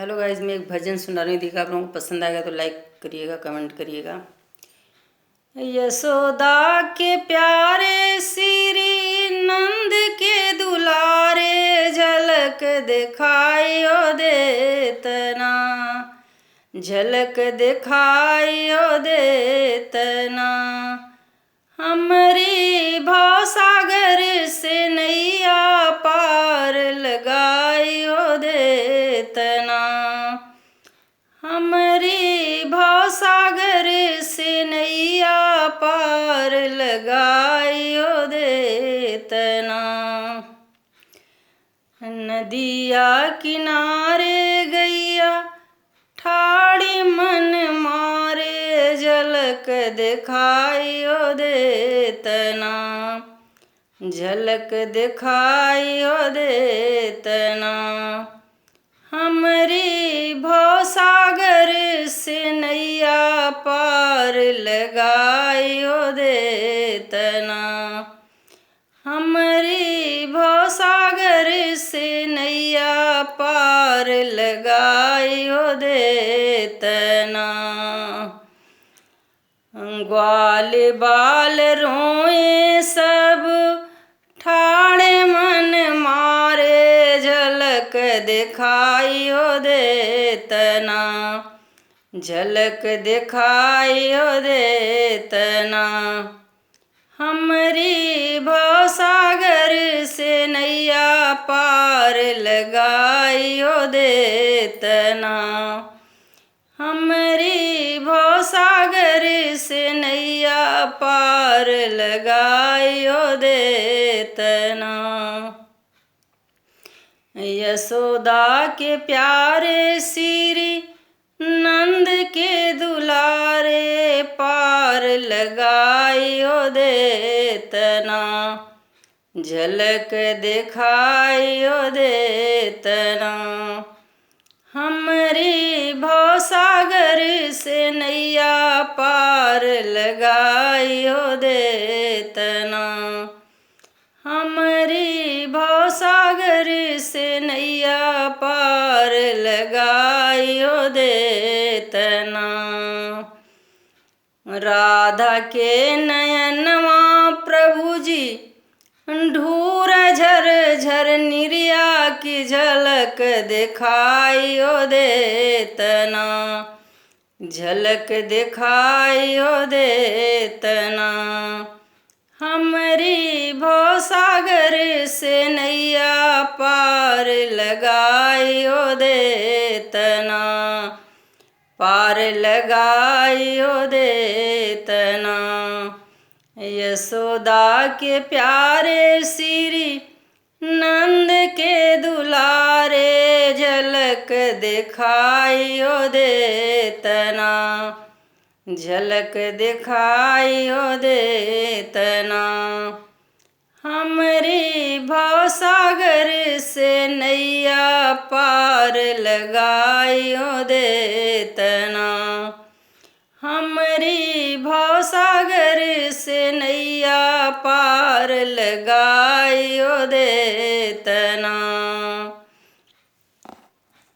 Hello guys, मैं एक भजन सुना रही हूँ। देखिए आप लोगों को पसंद आएगा तो लाइक करिएगा, कमेंट करिएगा। यशोदा के प्यारे श्री नंद के दुलारे, झलक दिखाइयो देतना, झलक दिखाइयो देतना। हमरी भवसागर से नैया पार लगाइयो देतना, हमरी भवसागर से नैया पार लगाइयो देतना। नदिया किनारे गैया ठाड़ी मन मारे, झलक दिखाइयो देतना, झलक दिखाइयो देतना। हमरी भवसागर से नैया पार लगाइयो देतना, हमरी भवसागर से नैया पार लगाइयो देतना। ग्वाल बाल रोए सब ठाड़े मन मारे, झलक दिखाइयो देतना, झलक दिखाइयो देतना। हमरी भवसागर से नैया पार लगाइयो देतना, हमरी भवसागर से नैया पार लगाइयो देतना। यशोदा के प्यारे श्री नंद के दुलारे, पार लगाइयो देतना, झलक दिखाइयो देतना। हमरी भवसागर से नैया पार लगाइयो देतना, हमरी भवसागर से नैया पार लगाइयो देतना। राधा के नयनवा प्रभु जी ढूर झर झर निर्या की, झलक दिखाइयो देतना, झलक दिखाइयो देतना। हमरी भवसागर से नैया पार लगाइयो देतना, पार लगाइयो देतना। यशोदा के प्यारे श्री नंद के दुलारे, झलक दिखाइयो देतना, झलक दिखाइयो देतना। हमरी भवसागर से नैया पार लगाइयो देतना, हमरी भवसागर से नैया पार लगाइयो देतना।